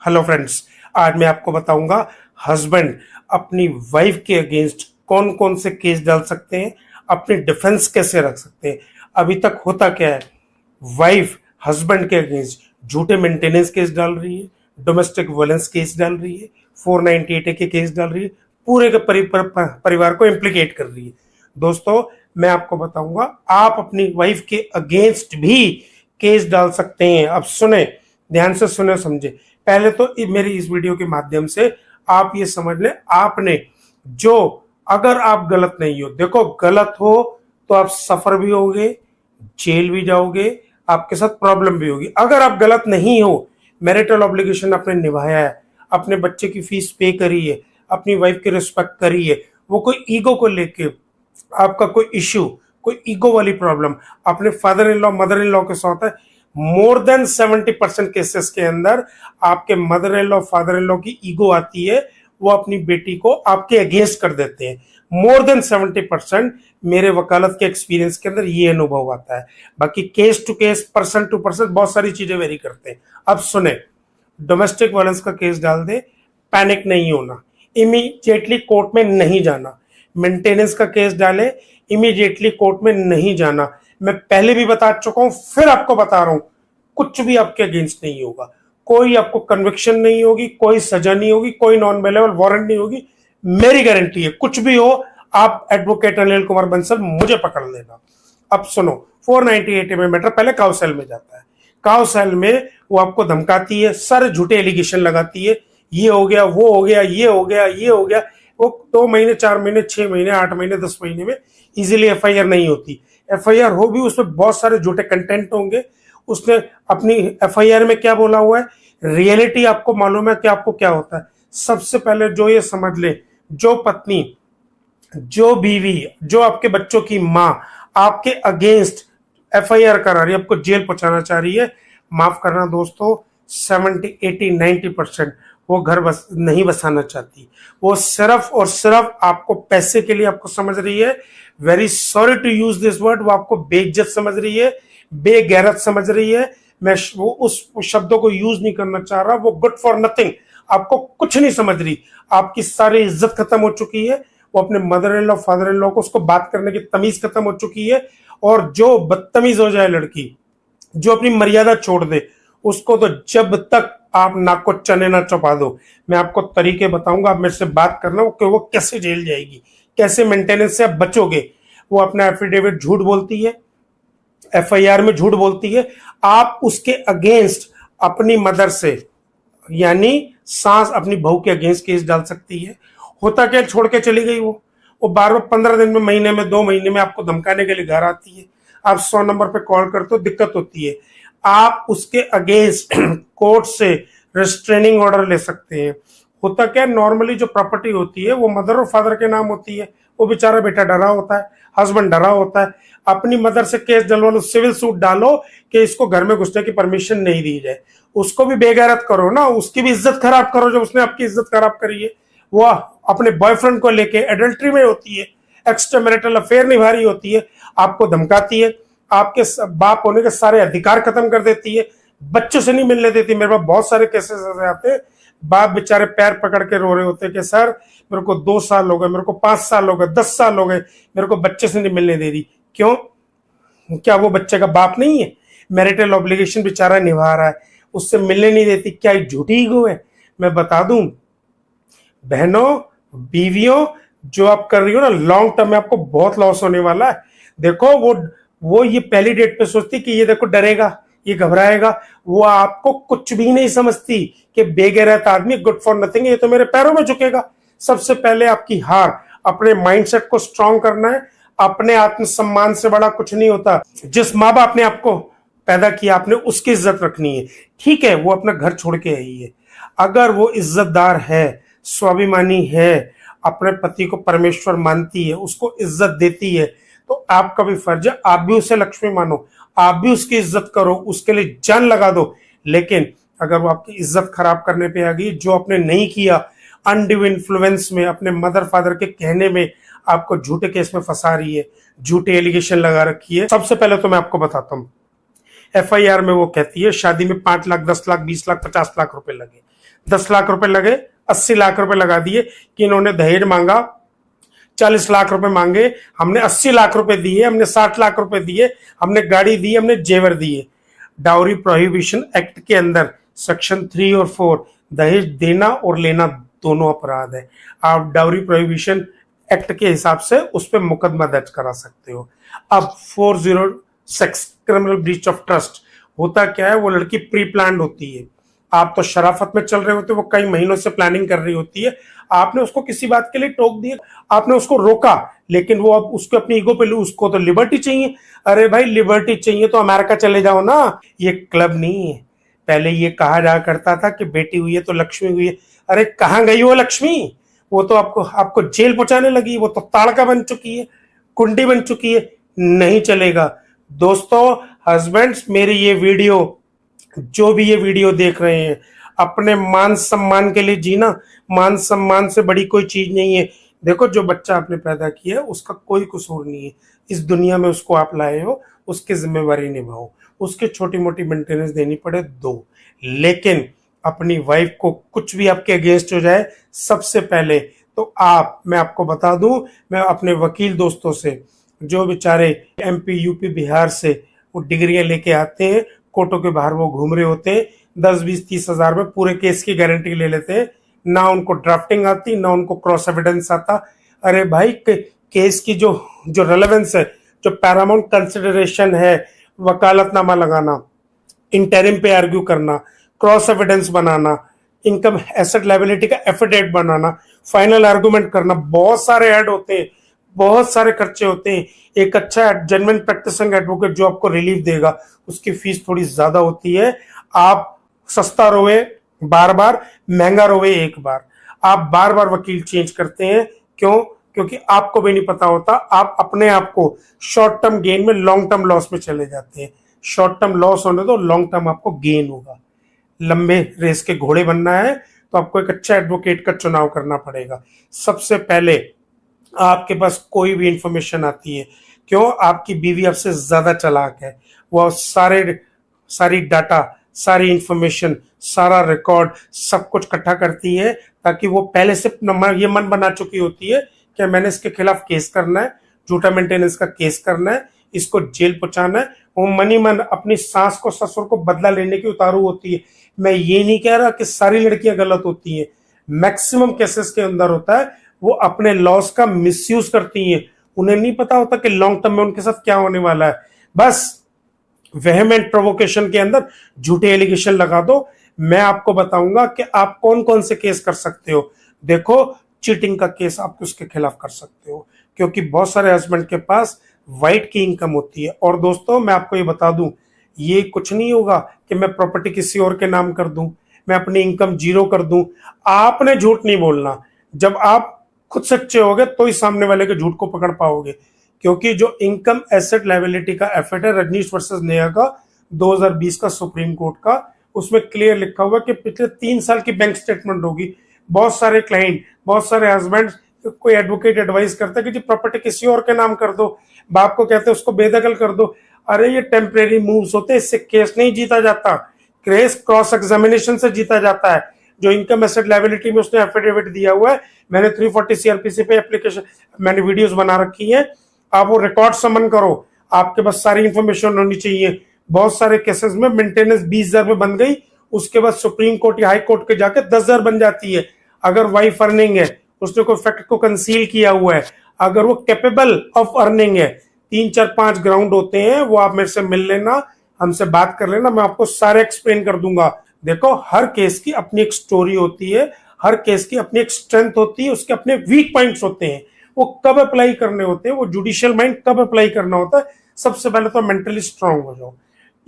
Hello friends, आज मैं आपको बताऊंगा हस्बैंड अपनी वाइफ के अगेंस्ट कौन कौन से केस डाल सकते हैं, अपनी डिफेंस कैसे रख सकते हैं। अभी तक होता क्या है, वाइफ हस्बैंड के अगेंस्ट झूठे मेंटेनेंस केस डाल रही है, डोमेस्टिक वायलेंस केस डाल रही है, 498 के केस डाल रही है, पूरे के परिवार को इम्प्लीकेट कर रही है। दोस्तों, मैं आपको बताऊंगा आप अपनी वाइफ के अगेंस्ट भी केस डाल सकते हैं। अब सुने, ध्यान से सुने, समझे। पहले तो मेरी इस वीडियो के माध्यम से आप ये समझ लें, आपने जो, अगर आप गलत नहीं हो, देखो गलत हो तो आप सफर भी होगे, जेल भी जाओगे, आपके साथ प्रॉब्लम भी होगी। अगर आप गलत नहीं हो, मैरिटल ऑब्लिगेशन आपने निभाया है, अपने बच्चे की फीस पे करी है, अपनी वाइफ की रिस्पेक्ट करी है, वो कोई ईगो को लेके आपका कोई इश्यू, कोई ईगो वाली प्रॉब्लम अपने father in law mother in law के साथ है, मोर देन 70% केसेस के अंदर आपके mother in law father in law की ईगो आती है, वो अपनी बेटी को आपके अगेंस्ट कर देते हैं। मोर देन 70% मेरे वकालत के एक्सपीरियंस के अंदर ये अनुभव आता है। बाकी case to case, person to person बहुत सारी चीजें वेरी करते हैं। अब सुने, डोमेस्टिक वायलेंस का केस डाल दे, पैनिक नहीं होना, इमीडिएटली कोर्ट में नहीं जाना। मेंटेनेंस का केस डाले, इमीडिएटली कोर्ट में नहीं जाना। मैं पहले भी बता चुका हूं, फिर आपको बता रहा हूं, कुछ भी आपके अगेंस्ट नहीं होगा, कोई आपको कन्विक्शन नहीं होगी, कोई सजा नहीं होगी, कोई नॉन अवेलेबल वारंट नहीं होगी, मेरी गारंटी है। कुछ भी हो, आप एडवोकेट अनिल कुमार बंसल मुझे पकड़ लेना। अब सुनो, 498 में मैटर पहले काउसेल में जाता है। काउसेल में वो आपको धमकाती है, सारे झूठे एलिगेशन लगाती है, ये हो गया, वो हो गया, ये हो गया, ये हो गया। वो 2 महीने, 4 महीने, 6 महीने, 8 महीने, 10 महीने में इजीली एफआईआर नहीं होती। एफआईआर हो भी, उसमें बहुत सारे झूठे कंटेंट होंगे। उसने अपनी एफआईआर में क्या बोला हुआ है, रियलिटी आपको मालूम है कि आपको क्या होता है। सबसे पहले जो ये समझ ले, जो पत्नी, जो बीवी, जो आपके बच्चों की माँ आपके अगेंस्ट एफआईआर करा रही है, आपको जेल पहुंचाना चाह रही है, माफ करना दोस्तों, 70, 80, 90% वो घर बस नहीं बसाना चाहती। वो सिर्फ और सिर्फ आपको पैसे के लिए आपको समझ रही है। Very sorry to use this word, वो आपको बेइज्जत समझ रही है, बेगैरत समझ रही है। मैं वो उस शब्दों को यूज नहीं करना चाह रहा। वो गुड फॉर नथिंग, आपको कुछ नहीं समझ रही। आपकी सारी इज्जत खत्म हो चुकी है। वो अपने mother in law father in law को, उसको बात करने की तमीज खत्म हो चुकी है। और जो बदतमीज हो जाए लड़की, जो अपनी मर्यादा छोड़ दे, उसको तो जब तक आप नाक को चने ना चपा दो, मैं आपको तरीके बताऊंगा, आप मेरे से बात करना कि वो कैसे जेल जाएगी, कैसे मेंटेनेंस से आप बचोगे। वो अपना एफिडेविट झूठ बोलती है, एफआईआर में झूठ बोलती है, आप उसके अगेंस्ट अपनी मदर से, यानी सास अपनी बहू के अगेंस्ट केस डाल सकती है। होता क्या, छोड़ के चली गई वो बार बार 15 दिन में, महीने में, 2 महीने में आपको धमकाने के लिए घर आती है। आप 100 नंबर पे कॉल करते हो, दिक्कत होती है। आप उसके अगेंस्ट कोर्ट से रिस्ट्रेनिंग ऑर्डर ले सकते हैं। होता क्या, नॉर्मली जो प्रॉपर्टी होती है वो मदर और फादर के नाम होती है। वो बेचारा बेटा डरा होता है, हस्बैंड डरा होता है। अपनी मदर से केस डलवा लो, सिविल सूट डालो कि इसको घर में घुसने की परमिशन नहीं दी जाए। उसको भी बेगैरत करो ना, उसकी भी इज्जत खराब करो जब उसने आपकी इज्जत खराब करी है। वो अपने बॉयफ्रेंड को लेके एडल्ट्री में होती है, एक्स्ट्रा मैरिटल अफेयर निभा रही होती है, आपको धमकाती है, आपके बाप होने के सारे अधिकार खत्म कर देती है, बच्चों से नहीं मिलने देती। मेरे पास बहुत सारे केसेस ऐसे आते हैं, बाप बेचारे पैर पकड़ के रो रहे होते हैं कि सर मेरे को 2 साल हो गए, मेरे को 5 साल हो गए, 10 साल हो गए, मेरे को बच्चे से नहीं मिलने दे रही। क्यों? क्या वो बच्चे का बाप नहीं है? मैरिटल ऑब्लिगेशन बेचारा निभा रहा है, उससे मिलने नहीं देती। क्या एक झूठी ईगो है? मैं बता दूं बहनों, बीवियों, जो आप कर रही हो ना, लॉन्ग टर्म में आपको बहुत लॉस होने वाला है। देखो वो ये पहली डेट पे सोचती कि ये देखो डरेगा, ये घबराएगा। वो आपको कुछ भी नहीं समझती कि बेगैरत आदमी गुड फॉर नथिंग, ये तो मेरे पैरों में झुकेगा। सबसे पहले आपकी हार, अपने माइंडसेट को स्ट्रांग करना है। अपने आत्मसम्मान से बड़ा कुछ नहीं होता। जिस माँ बाप ने आपको पैदा किया, आपने उसकी इज्जत रखनी है। ठीक है, वो अपना घर छोड़ के आई है, अगर वो इज्जतदार है, स्वाभिमानी है, अपने पति को परमेश्वर मानती है, उसको इज्जत देती है, तो आपका भी फर्ज है, आप भी उसे लक्ष्मी मानो, आप भी उसकी इज्जत करो, उसके लिए जान लगा दो। लेकिन अगर वो आपकी इज्जत खराब करने पे आ गई, जो आपने नहीं किया, अनड्यू इन्फ्लुएंस में, अपने मदर फादर के कहने में आपको झूठे केस में फंसा रही है, झूठे एलिगेशन लगा रखी है। सबसे पहले तो मैं आपको बताता हूँ, एफआईआर में वो कहती है शादी में 5 लाख, 10 लाख, 20 लाख, 50 लाख रुपए लगे। 10 लाख रुपए लगे, 80 लाख रुपए लगा दिए कि इन्होंने दहेज मांगा, 40 लाख रुपए मांगे, हमने 80 लाख रुपए दिए, हमने 60 लाख रुपए दिए, हमने गाड़ी दी, हमने जेवर दिए। डाउरी प्रोहिबिशन एक्ट के अंदर सेक्शन 3 और 4 दहेज देना और लेना दोनों अपराध है। आप डाउरी प्रोहिबिशन एक्ट के हिसाब से उस पर मुकदमा दर्ज करा सकते हो। अब 406 क्रिमिनल ब्रीच ऑफ ट्रस्ट होता क्या है, वो लड़की प्री प्लान्ड होती है। आप तो शराफत में चल रहे होते, वो कई महीनों से प्लानिंग कर रही होती है, आपने उसको किसी बात के लिए टोक दिया, आपने उसको रोका, लेकिन वो अब उसको अपनी ईगो पे, उसको तो लिबर्टी चाहिए। अरे भाई लिबर्टी चाहिए तो अमेरिका चले जाओ ना, ये क्लब नहीं है। पहले ये कहा जाया करता था कि बेटी हुई है तो लक्ष्मी हुई है। अरे कहाँ गई वो लक्ष्मी? वो तो आपको जेल पहुंचाने लगी, वो तो ताड़का बन चुकी है, कुंडी बन चुकी है। नहीं चलेगा दोस्तों। हस्बैंड्स, मेरी ये वीडियो, जो भी ये वीडियो देख रहे हैं, अपने मान सम्मान के लिए जीना। मान सम्मान से बड़ी कोई चीज नहीं है। देखो, जो बच्चा आपने पैदा किया है उसका कोई कसूर नहीं है, इस दुनिया में उसको आप लाए हो, उसकी जिम्मेवारी निभाओ, उसके छोटी मोटी मेंटेनेंस देनी पड़े दो, लेकिन अपनी वाइफ को कुछ भी आपके अगेंस्ट हो जाए, सबसे पहले तो मैं आपको बता दूं, मैं अपने वकील दोस्तों से, जो बेचारे MP UP बिहार से वो डिग्रियां लेके आते हैं, कोर्टों के बाहर वो घूम रहे होते हैं, 10-20-30 हजार में पूरे केस की गारंटी ले लेते हैं, ना उनको ड्राफ्टिंग आती, ना उनको क्रॉस एविडेंस आता। अरे भाई, केस की जो रेलेवेंस है, जो पैरामाउंट कंसिडरेशन है, वकालतनामा लगाना, इंटरिम पे आर्ग्यू करना, क्रॉस एविडेंस बनाना, इनकम एसेट लायबिलिटी का एफिडेविट बनाना, फाइनल आर्गुमेंट करना, बहुत सारे ऐड होते हैं, बहुत सारे खर्चे होते हैं। एक अच्छा जेन्युइन प्रैक्टिसिंग एडवोकेट जो आपको रिलीफ देगा, उसकी फीस थोड़ी ज्यादा होती है। आप सस्ता रोए बार बार, महंगा रोए एक बार। आप बार बार वकील चेंज करते हैं, क्यों? क्योंकि आपको भी नहीं पता होता, आप अपने आप को शॉर्ट टर्म गेन में लॉन्ग टर्म लॉस में चले जाते हैं। शॉर्ट टर्म लॉस होने दो, लॉन्ग टर्म आपको गेन होगा। लंबे रेस के घोड़े बनना है तो आपको एक अच्छा एडवोकेट का चुनाव करना पड़ेगा। सबसे पहले आपके पास कोई भी इंफॉर्मेशन आती है, क्यों? आपकी बीवी आपसे ज्यादा चालाक है, वो सारी डाटा, सारी इंफॉर्मेशन, सारा रिकॉर्ड, सब कुछ इकट्ठा करती है, ताकि वो पहले से ये मन बना चुकी होती है कि मैंने इसके खिलाफ केस करना है, झूठा मेंटेनेंस का केस करना है, इसको जेल पहुंचाना है। वो मनी मन अपनी सास को, ससुर को बदला लेने की उतारू होती है। मैं ये नहीं कह रहा कि सारी लड़कियां गलत होती हैं, मैक्सिमम केसेस के अंदर होता है वो अपने लॉस का मिसयूज करती हैं। उन्हें नहीं पता होता कि लॉन्ग टर्म में उनके साथ क्या होने वाला है। बस वेहेमेंट प्रोवोकेशन के अंदर झूठे एलिगेशन लगा दो। मैं आपको बताऊंगा कि आप कौन कौन से केस कर सकते हो। देखो, चीटिंग का केस आप उसके खिलाफ कर सकते हो, क्योंकि बहुत सारे हस्बैंड के पास वाइट की इनकम होती है। और दोस्तों, मैं आपको ये बता दूं, ये कुछ नहीं होगा कि मैं प्रॉपर्टी किसी और के नाम कर दूं, मैं अपनी इनकम जीरो कर दूं। आपने झूठ नहीं बोलना। जब आप खुद सच्चे होगे तो ही सामने वाले के झूठ को पकड़ पाओगे। क्योंकि जो इनकम एसेट लायबिलिटी का एफर्ट है रजनीश वर्सेस नेहा का 2020 का सुप्रीम कोर्ट का, उसमें क्लियर लिखा हुआ कि पिछले 3 साल की बैंक स्टेटमेंट होगी। बहुत सारे क्लाइंट, बहुत सारे हस्बैंड, कोई एडवोकेट एडवाइस करता है कि जी प्रॉपर्टी किसी और के नाम कर दो, बाप को कहते हैं उसको बेदखल कर दो। अरे ये टेम्परेरी मूव्स होते हैं, इससे केस नहीं जीता जाता, केस क्रॉस एग्जामिनेशन से जीता जाता है। जो इनकम एसेट लायबिलिटी में उसने एफिडेविट दिया हुआ है, मैंने 340 CRPC पे एप्लीकेशन, मैंने वीडियोस बना रखी है, आप वो रिकॉर्ड समन करो, आपके पास सारी इंफॉर्मेशन होनी चाहिए। बहुत सारे केसेस में मेंटेनेंस 20,000 में बन गई, उसके बाद सुप्रीम कोर्ट या हाई कोर्ट के जाके 10,000 बन जाती है। अगर वाइफ अर्निंग है, उसने कोई फैक्ट को कंसील किया हुआ है, अगर वो कैपेबल ऑफ अर्निंग है, 3-4-5 ग्राउंड होते हैं, वो आप मेरे से मिल लेना, हमसे बात कर लेना, मैं आपको सारे एक्सप्लेन कर दूंगा। देखो, हर केस की अपनी एक स्टोरी होती है, हर केस की अपनी एक स्ट्रेंथ होती है, उसके अपने वीक पॉइंट्स होते हैं, वो कब अप्लाई करने होते हैं, वो जुडिशियल माइंड कब अप्लाई करना होता है। सबसे पहले तो मेंटली स्ट्रांग हो जाओ,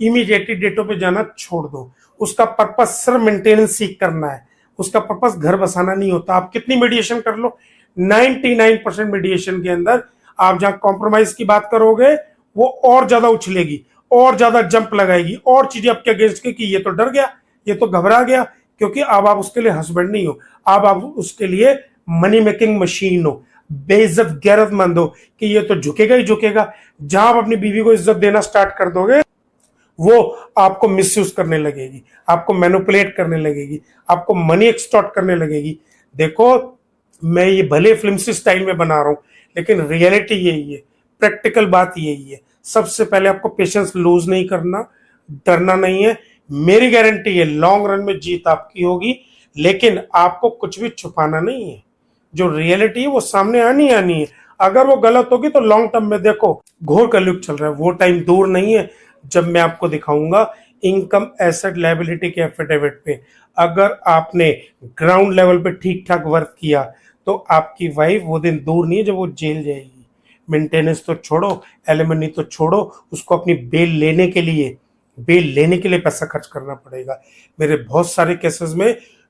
इमीडिएटली डेटों पे जाना छोड़ दो। उसका पर्पस सिर्फ मेंटेनेंस सीख करना है, उसका पर्पस घर बसाना नहीं होता। आप कितनी मीडिएशन कर लो, 99% मीडिएशन के अंदर आप जहां कॉम्प्रोमाइज की बात करोगे वो और ज्यादा उछलेगी, और ज्यादा जंप लगाएगी, और चीजें आपके अगेंस्ट की कि ये तो डर गया, ये तो घबरा गया, क्योंकि अब आप उसके लिए हस्बैंड नहीं हो, अब आप उसके लिए मनी मेकिंग मशीन हो, बेइज्जत गैरतमंद हो कि ये तो झुकेगा ही झुकेगा। जहां आप अपनी बीवी को इज्जत देना स्टार्ट कर दोगे, वो आपको मिसयूज करने लगेगी, आपको मैनिपुलेट करने लगेगी, आपको मनी एक्सटॉर्ट करने लगेगी। देखो, मैं ये भले फिल्म स्टाइल में बना रहा हूं, लेकिन रियलिटी यही है, प्रैक्टिकल बात यही है। सबसे पहले आपको पेशेंस लूज नहीं करना, डरना नहीं है। मेरी गारंटी है लॉन्ग रन में जीत आपकी होगी, लेकिन आपको कुछ भी छुपाना नहीं है। जो रियलिटी है वो सामने आनी आनी है। अगर वो गलत होगी तो लॉन्ग टर्म में देखो घोर कलयुग चल रहा है, वो टाइम दूर नहीं है जब मैं आपको दिखाऊंगा इनकम एसेट लायबिलिटी के एफिडेविट पे अगर आपने ग्राउंड लेवल पे ठीक ठाक वर्क किया तो आपकी वाइफ वो दिन दूर नहीं है जब वो जेल जाएगी। मेंटेनेंस तो छोड़ो, एलिमनी तो छोड़ो, उसको अपनी बेल लेने के लिए पैसा खर्च करना पड़ेगा। मेरे बहुत सारे केसेस में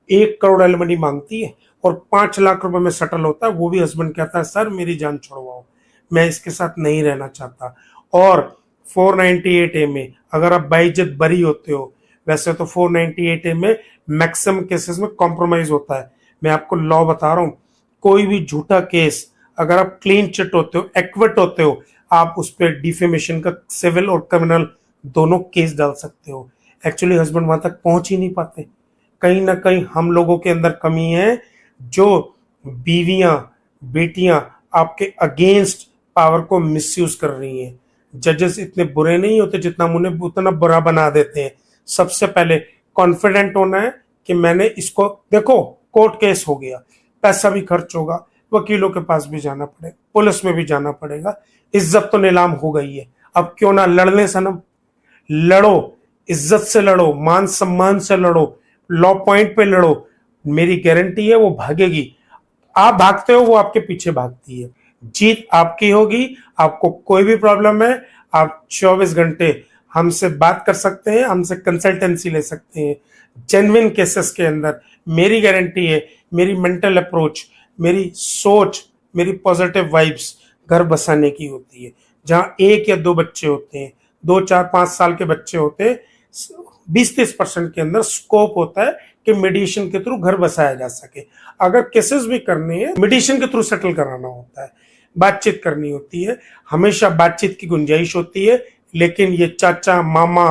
1 करोड़ एलिमनी मांगती है और 5 लाख रुपए में सेटल होता है। वो भी हस्बैंड कहता है सर मेरी जान छुड़वाओ, मैं इसके साथ नहीं रहना चाहता। और 498A में अगर आप बाइज्जत बरी होते हो, वैसे तो 498A में मैक्सिमम केसेस में कॉम्प्रोमाइज होता है। मैं आपको लॉ बता रहा हूं, कोई भी झूठा केस अगर आप क्लीन चिट होते हो, एक्विट होते हो, आप उस पर डिफेमेशन का सिविल और क्रिमिनल दोनों केस डाल सकते हो। एक्चुअली हस्बैंड वहां तक पहुंच ही नहीं पाते। कहीं ना कहीं हम लोगों के अंदर कमी है, जो बीवियां बेटियां आपके अगेंस्ट पावर को मिसयूज कर रही हैं। जजेस इतने बुरे नहीं होते जितना उन्हें उतना बुरा बना देते हैं। सबसे पहले कॉन्फिडेंट होना है कि मैंने इसको, देखो कोर्ट केस हो गया, पैसा भी खर्च होगा, वकीलों के पास भी जाना पड़ेगा, पुलिस में भी जाना पड़ेगा, इज्जत तो नीलाम हो गई है। अब क्यों ना लड़ने सनम, लड़ो, इज्जत से लड़ो, मान सम्मान से लड़ो, लॉ पॉइंट पे लड़ो। मेरी गारंटी है वो भागेगी। आप भागते हो, वो आपके पीछे भागती है। जीत आपकी होगी। आपको कोई भी प्रॉब्लम है, आप 24 घंटे हमसे बात कर सकते हैं, हमसे कंसल्टेंसी ले सकते हैं। जेन्युइन केसेस के अंदर मेरी गारंटी है, मेरी मेंटल अप्रोच, मेरी सोच, मेरी पॉजिटिव वाइब्स घर बसाने की होती है। जहां 1 या 2 बच्चे होते हैं, 2, 4, 5 साल के बच्चे होते हैं, 20-30% के अंदर स्कोप होता है कि मेडिएशन के थ्रू घर बसाया जा सके। अगर केसेस भी करने हैं, मेडिएशन के थ्रू सेटल कराना होता है, बातचीत करनी होती है, हमेशा बातचीत की गुंजाइश होती है। लेकिन ये चाचा, मामा,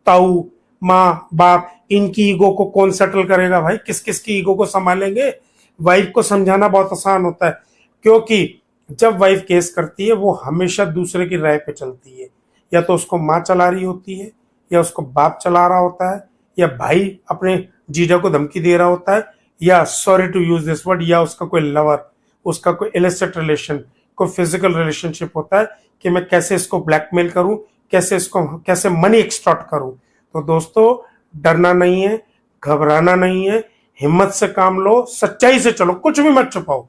ताऊ, माँ, बाप, इनकी ईगो को कौन सेटल करेगा भाई? किस किस की ईगो को संभालेंगे? वाइफ को समझाना बहुत आसान होता है, क्योंकि जब वाइफ केस करती है वो हमेशा दूसरे की राय पे चलती है। या तो उसको माँ चला रही होती है, या उसको बाप चला रहा होता है, या भाई अपने जीजा को धमकी दे रहा होता है, या sorry to use this word, या उसका कोई लवर, उसका कोई इलिसिट रिलेशन, कोई फिजिकल रिलेशनशिप होता है कि मैं कैसे इसको ब्लैकमेल करूं, कैसे मनी एक्सटॉर्ट करूं। तो दोस्तों, डरना नहीं है, घबराना नहीं है, हिम्मत से काम लो, सच्चाई से चलो, कुछ भी मत छुपाओ।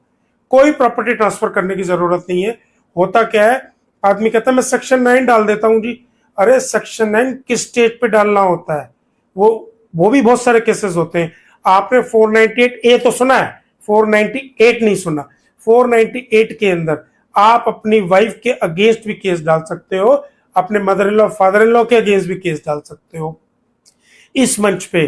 कोई प्रॉपर्टी ट्रांसफर करने की जरूरत नहीं है। होता क्या है, आदमी कहता है मैं सेक्शन 9 डाल देता हूं जी। अरे सेक्शन 9 किस स्टेज पे डालना होता है, वो भी बहुत सारे केसेस होते हैं। आपने 498A तो सुना है, 498 नहीं सुना। 498 के अंदर आप अपनी वाइफ के अगेंस्ट भी केस डाल सकते हो, अपने mother in law, father in law के अगेंस्ट भी केस डाल सकते हो। इस मंच पे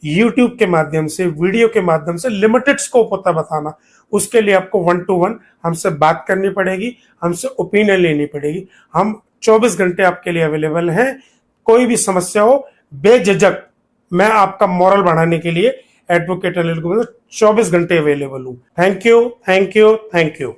YouTube के माध्यम से, वीडियो के माध्यम से लिमिटेड स्कोप होता है बताना। उसके लिए आपको 1 to 1 हमसे बात करनी पड़ेगी, हमसे ओपिनियन लेनी पड़ेगी। हम 24 घंटे आपके लिए अवेलेबल हैं। कोई भी समस्या हो, बेझिझक मैं आपका मोरल बढ़ाने के लिए एडवोकेट अनिल कुमार 24 घंटे अवेलेबल हूं। Thank you, thank you, thank you.